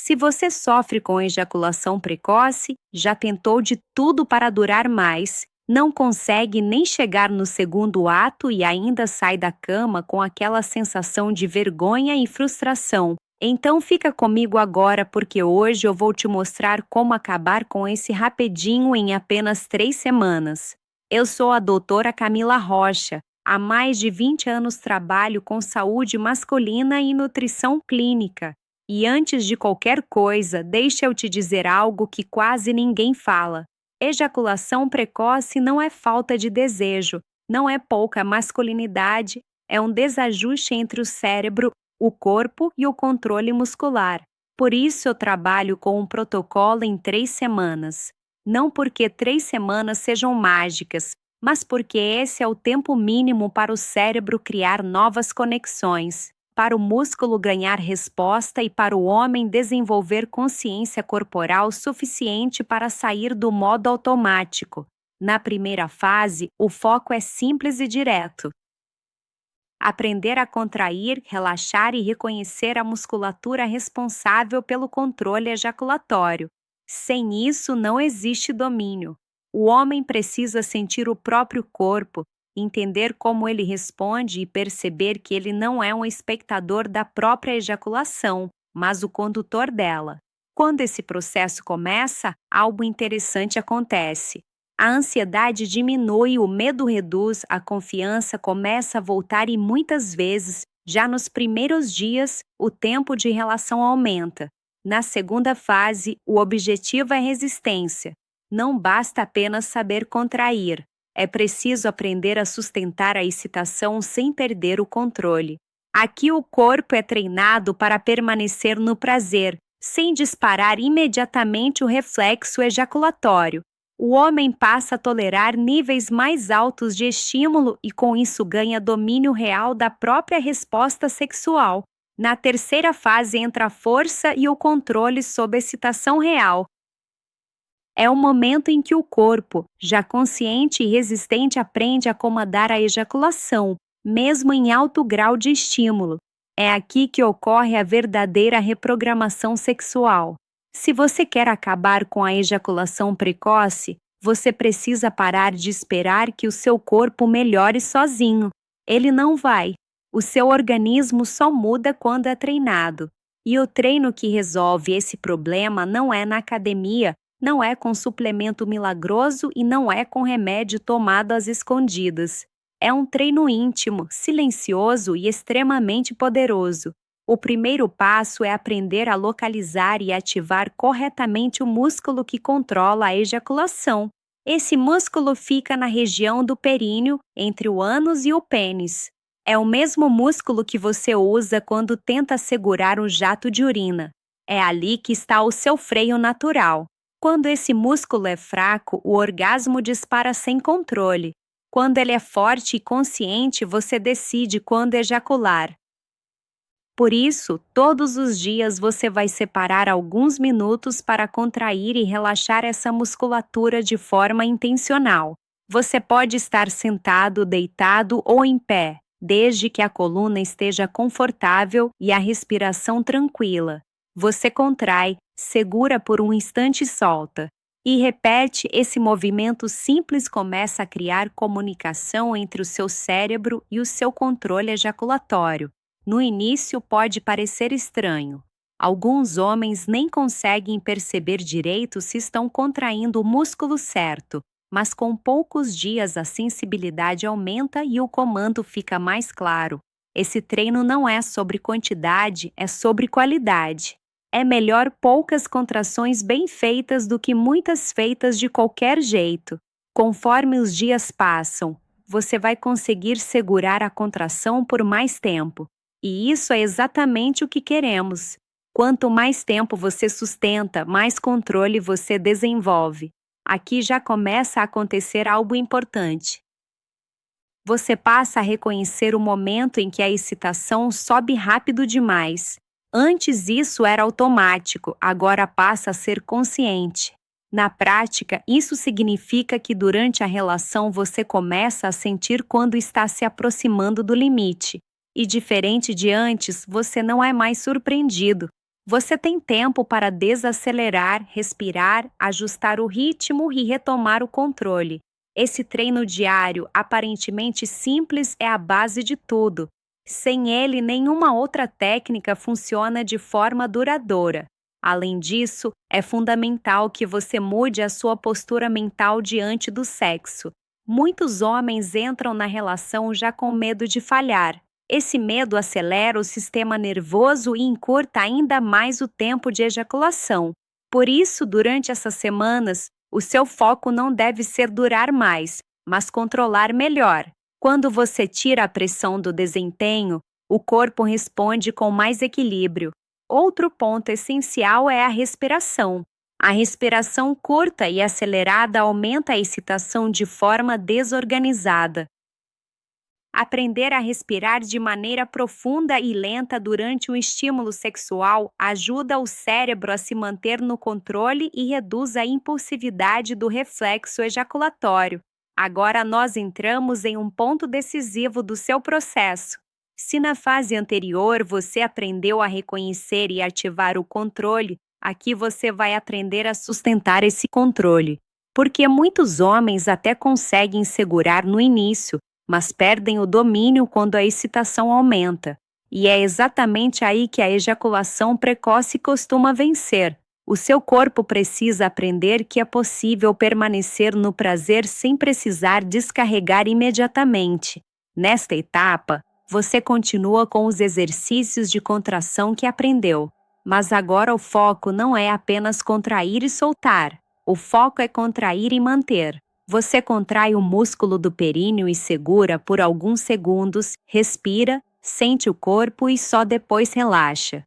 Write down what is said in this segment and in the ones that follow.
Se você sofre com ejaculação precoce, já tentou de tudo para durar mais, não consegue nem chegar no segundo ato e ainda sai da cama com aquela sensação de vergonha e frustração, então fica comigo agora porque hoje eu vou te mostrar como acabar com esse rapidinho em apenas 3 semanas. Eu sou a doutora Camila Rocha. Há mais de 20 anos trabalho com saúde masculina e nutrição clínica. E antes de qualquer coisa, deixa eu te dizer algo que quase ninguém fala. Ejaculação precoce não é falta de desejo, não é pouca masculinidade, é um desajuste entre o cérebro, o corpo e o controle muscular. Por isso eu trabalho com um protocolo em 3 semanas. Não porque 3 semanas sejam mágicas, mas porque esse é o tempo mínimo para o cérebro criar novas conexões, para o músculo ganhar resposta e para o homem desenvolver consciência corporal suficiente para sair do modo automático. Na primeira fase, o foco é simples e direto. Aprender a contrair, relaxar e reconhecer a musculatura responsável pelo controle ejaculatório. Sem isso, não existe domínio. O homem precisa sentir o próprio corpo, entender como ele responde e perceber que ele não é um espectador da própria ejaculação, mas o condutor dela. Quando esse processo começa, algo interessante acontece. A ansiedade diminui, o medo reduz, a confiança começa a voltar e muitas vezes, já nos primeiros dias, o tempo de relação aumenta. Na segunda fase, o objetivo é resistência. Não basta apenas saber contrair. É preciso aprender a sustentar a excitação sem perder o controle. Aqui o corpo é treinado para permanecer no prazer, sem disparar imediatamente o reflexo ejaculatório. O homem passa a tolerar níveis mais altos de estímulo e com isso ganha domínio real da própria resposta sexual. Na terceira fase entra a força e o controle sob excitação real. É o momento em que o corpo, já consciente e resistente, aprende a comandar a ejaculação, mesmo em alto grau de estímulo. É aqui que ocorre a verdadeira reprogramação sexual. Se você quer acabar com a ejaculação precoce, você precisa parar de esperar que o seu corpo melhore sozinho. Ele não vai. O seu organismo só muda quando é treinado. E o treino que resolve esse problema não é na academia, não é com suplemento milagroso e não é com remédio tomado às escondidas. É um treino íntimo, silencioso e extremamente poderoso. O primeiro passo é aprender a localizar e ativar corretamente o músculo que controla a ejaculação. Esse músculo fica na região do períneo, entre o ânus e o pênis. É o mesmo músculo que você usa quando tenta segurar um jato de urina. É ali que está o seu freio natural. Quando esse músculo é fraco, o orgasmo dispara sem controle. Quando ele é forte e consciente, você decide quando ejacular. Por isso, todos os dias você vai separar alguns minutos para contrair e relaxar essa musculatura de forma intencional. Você pode estar sentado, deitado ou em pé, desde que a coluna esteja confortável e a respiração tranquila. Você contrai, segura por um instante e solta. E repete, esse movimento simples começa a criar comunicação entre o seu cérebro e o seu controle ejaculatório. No início pode parecer estranho. Alguns homens nem conseguem perceber direito se estão contraindo o músculo certo, mas com poucos dias a sensibilidade aumenta e o comando fica mais claro. Esse treino não é sobre quantidade, é sobre qualidade. É melhor poucas contrações bem feitas do que muitas feitas de qualquer jeito. Conforme os dias passam, você vai conseguir segurar a contração por mais tempo. E isso é exatamente o que queremos. Quanto mais tempo você sustenta, mais controle você desenvolve. Aqui já começa a acontecer algo importante. Você passa a reconhecer o momento em que a excitação sobe rápido demais. Antes isso era automático, agora passa a ser consciente. Na prática, isso significa que durante a relação você começa a sentir quando está se aproximando do limite. E diferente de antes, você não é mais surpreendido. Você tem tempo para desacelerar, respirar, ajustar o ritmo e retomar o controle. Esse treino diário, aparentemente simples, é a base de tudo. Sem ele, nenhuma outra técnica funciona de forma duradoura. Além disso, é fundamental que você mude a sua postura mental diante do sexo. Muitos homens entram na relação já com medo de falhar. Esse medo acelera o sistema nervoso e encurta ainda mais o tempo de ejaculação. Por isso, durante essas semanas, o seu foco não deve ser durar mais, mas controlar melhor. Quando você tira a pressão do desempenho, o corpo responde com mais equilíbrio. Outro ponto essencial é a respiração. A respiração curta e acelerada aumenta a excitação de forma desorganizada. Aprender a respirar de maneira profunda e lenta durante um estímulo sexual ajuda o cérebro a se manter no controle e reduz a impulsividade do reflexo ejaculatório. Agora nós entramos em um ponto decisivo do seu processo. Se na fase anterior você aprendeu a reconhecer e ativar o controle, aqui você vai aprender a sustentar esse controle. Porque muitos homens até conseguem segurar no início, mas perdem o domínio quando a excitação aumenta. E é exatamente aí que a ejaculação precoce costuma vencer. O seu corpo precisa aprender que é possível permanecer no prazer sem precisar descarregar imediatamente. Nesta etapa, você continua com os exercícios de contração que aprendeu. Mas agora o foco não é apenas contrair e soltar. O foco é contrair e manter. Você contrai o músculo do períneo e segura por alguns segundos, respira, sente o corpo e só depois relaxa.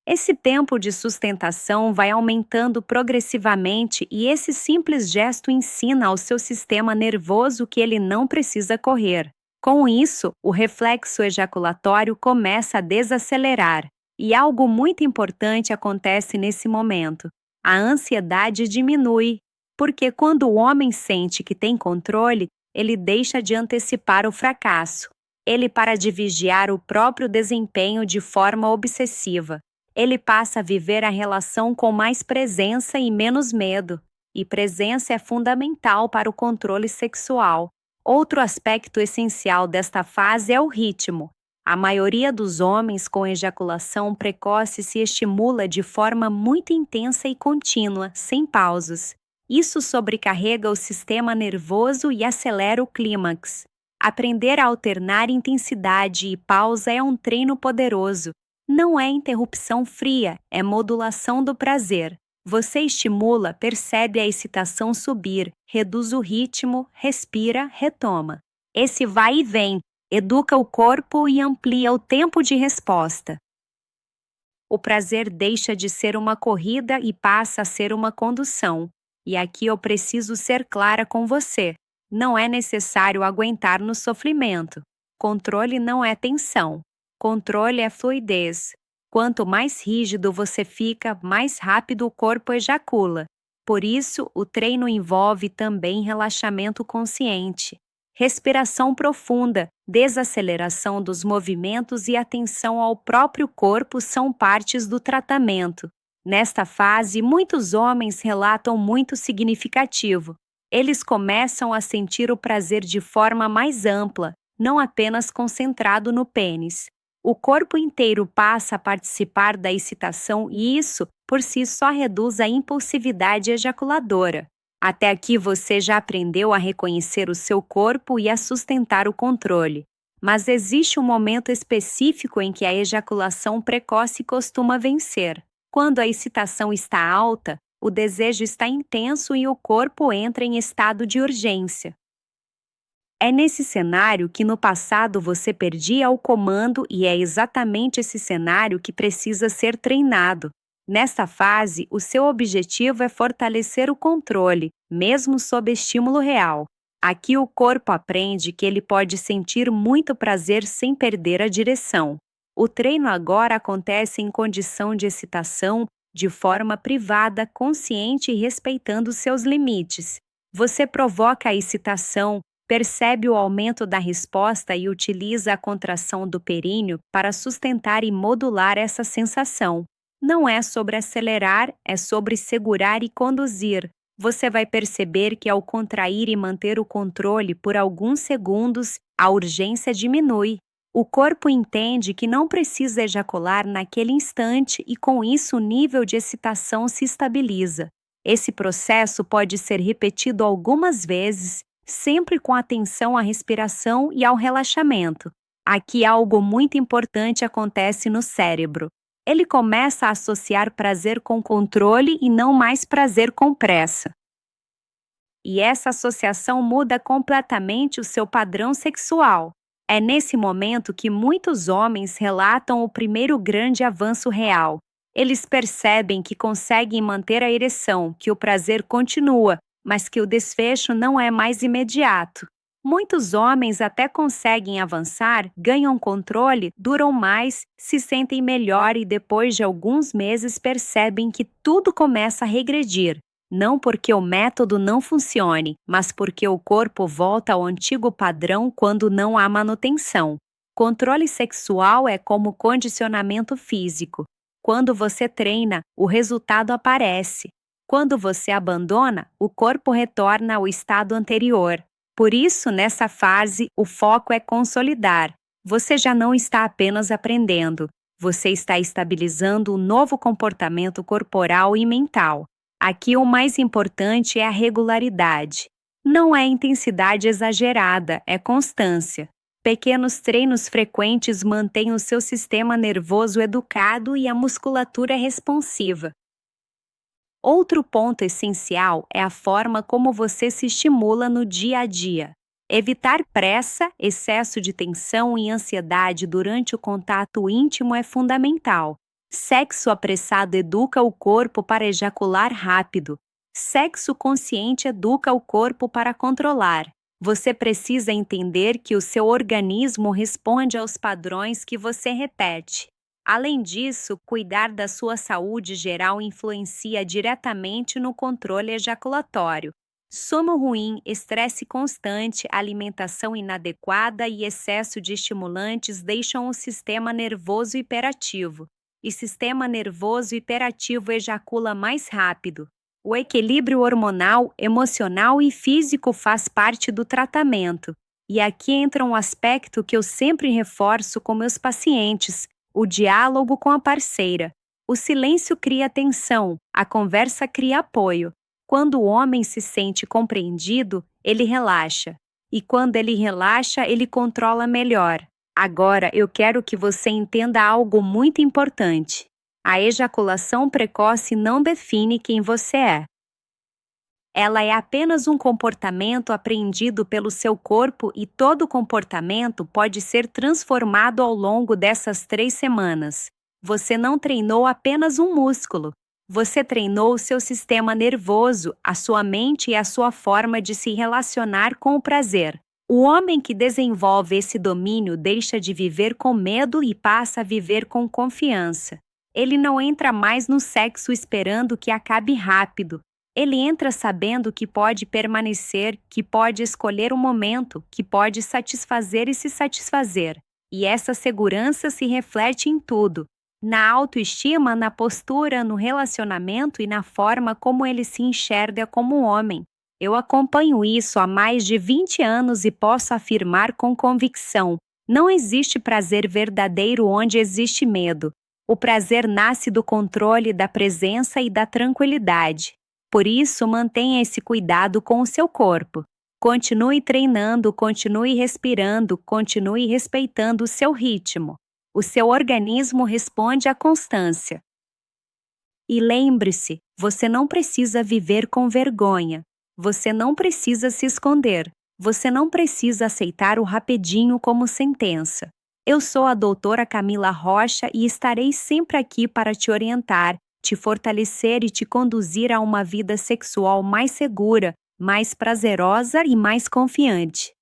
Esse tempo de sustentação vai aumentando progressivamente e esse simples gesto ensina ao seu sistema nervoso que ele não precisa correr. Com isso, o reflexo ejaculatório começa a desacelerar e algo muito importante acontece nesse momento. A ansiedade diminui. Porque quando o homem sente que tem controle, ele deixa de antecipar o fracasso. Ele para de vigiar o próprio desempenho de forma obsessiva. Ele passa a viver a relação com mais presença e menos medo. E presença é fundamental para o controle sexual. Outro aspecto essencial desta fase é o ritmo. A maioria dos homens com ejaculação precoce se estimula de forma muito intensa e contínua, sem pausas. Isso sobrecarrega o sistema nervoso e acelera o clímax. Aprender a alternar intensidade e pausa é um treino poderoso. Não é interrupção fria, é modulação do prazer. Você estimula, percebe a excitação subir, reduz o ritmo, respira, retoma. Esse vai e vem, educa o corpo e amplia o tempo de resposta. O prazer deixa de ser uma corrida e passa a ser uma condução. E aqui eu preciso ser clara com você. Não é necessário aguentar no sofrimento. Controle não é tensão. Controle é fluidez. Quanto mais rígido você fica, mais rápido o corpo ejacula. Por isso, o treino envolve também relaxamento consciente. Respiração profunda, desaceleração dos movimentos e atenção ao próprio corpo são partes do tratamento. Nesta fase, muitos homens relatam muito significativo. Eles começam a sentir o prazer de forma mais ampla, não apenas concentrado no pênis. O corpo inteiro passa a participar da excitação e isso, por si só, reduz a impulsividade ejaculadora. Até aqui você já aprendeu a reconhecer o seu corpo e a sustentar o controle. Mas existe um momento específico em que a ejaculação precoce costuma vencer. Quando a excitação está alta, o desejo está intenso e o corpo entra em estado de urgência. É nesse cenário que no passado você perdia o comando e é exatamente esse cenário que precisa ser treinado. Nesta fase, o seu objetivo é fortalecer o controle, mesmo sob estímulo real. Aqui o corpo aprende que ele pode sentir muito prazer sem perder a direção. O treino agora acontece em condição de excitação, de forma privada, consciente e respeitando seus limites. Você provoca a excitação, percebe o aumento da resposta e utiliza a contração do períneo para sustentar e modular essa sensação. Não é sobre acelerar, é sobre segurar e conduzir. Você vai perceber que ao contrair e manter o controle por alguns segundos, a urgência diminui. O corpo entende que não precisa ejacular naquele instante e com isso o nível de excitação se estabiliza. Esse processo pode ser repetido algumas vezes, sempre com atenção à respiração e ao relaxamento. Aqui algo muito importante acontece no cérebro. Ele começa a associar prazer com controle e não mais prazer com pressa. E essa associação muda completamente o seu padrão sexual. É nesse momento que muitos homens relatam o primeiro grande avanço real. Eles percebem que conseguem manter a ereção, que o prazer continua, mas que o desfecho não é mais imediato. Muitos homens até conseguem avançar, ganham controle, duram mais, se sentem melhor e depois de alguns meses percebem que tudo começa a regredir. Não porque o método não funcione, mas porque o corpo volta ao antigo padrão quando não há manutenção. Controle sexual é como condicionamento físico. Quando você treina, o resultado aparece. Quando você abandona, o corpo retorna ao estado anterior. Por isso, nessa fase, o foco é consolidar. Você já não está apenas aprendendo, você está estabilizando um novo comportamento corporal e mental. Aqui o mais importante é a regularidade. Não é intensidade exagerada, é constância. Pequenos treinos frequentes mantêm o seu sistema nervoso educado e a musculatura responsiva. Outro ponto essencial é a forma como você se estimula no dia a dia. Evitar pressa, excesso de tensão e ansiedade durante o contato íntimo é fundamental. Sexo apressado educa o corpo para ejacular rápido. Sexo consciente educa o corpo para controlar. Você precisa entender que o seu organismo responde aos padrões que você repete. Além disso, cuidar da sua saúde geral influencia diretamente no controle ejaculatório. Sono ruim, estresse constante, alimentação inadequada e excesso de estimulantes deixam o sistema nervoso hiperativo. E sistema nervoso hiperativo ejacula mais rápido. O equilíbrio hormonal, emocional e físico faz parte do tratamento. E aqui entra um aspecto que eu sempre reforço com meus pacientes: o diálogo com a parceira. O silêncio cria tensão, a conversa cria apoio. Quando o homem se sente compreendido, ele relaxa. E quando ele relaxa, ele controla melhor. Agora, eu quero que você entenda algo muito importante. A ejaculação precoce não define quem você é. Ela é apenas um comportamento aprendido pelo seu corpo e todo comportamento pode ser transformado ao longo dessas 3 semanas. Você não treinou apenas um músculo. Você treinou o seu sistema nervoso, a sua mente e a sua forma de se relacionar com o prazer. O homem que desenvolve esse domínio deixa de viver com medo e passa a viver com confiança. Ele não entra mais no sexo esperando que acabe rápido. Ele entra sabendo que pode permanecer, que pode escolher o momento, que pode satisfazer e se satisfazer. E essa segurança se reflete em tudo: na autoestima, na postura, no relacionamento e na forma como ele se enxerga como homem. Eu acompanho isso há mais de 20 anos e posso afirmar com convicção: não existe prazer verdadeiro onde existe medo. O prazer nasce do controle, da presença e da tranquilidade. Por isso, mantenha esse cuidado com o seu corpo. Continue treinando, continue respirando, continue respeitando o seu ritmo. O seu organismo responde à constância. E lembre-se, você não precisa viver com vergonha. Você não precisa se esconder. Você não precisa aceitar o rapidinho como sentença. Eu sou a doutora Camila Rocha e estarei sempre aqui para te orientar, te fortalecer e te conduzir a uma vida sexual mais segura, mais prazerosa e mais confiante.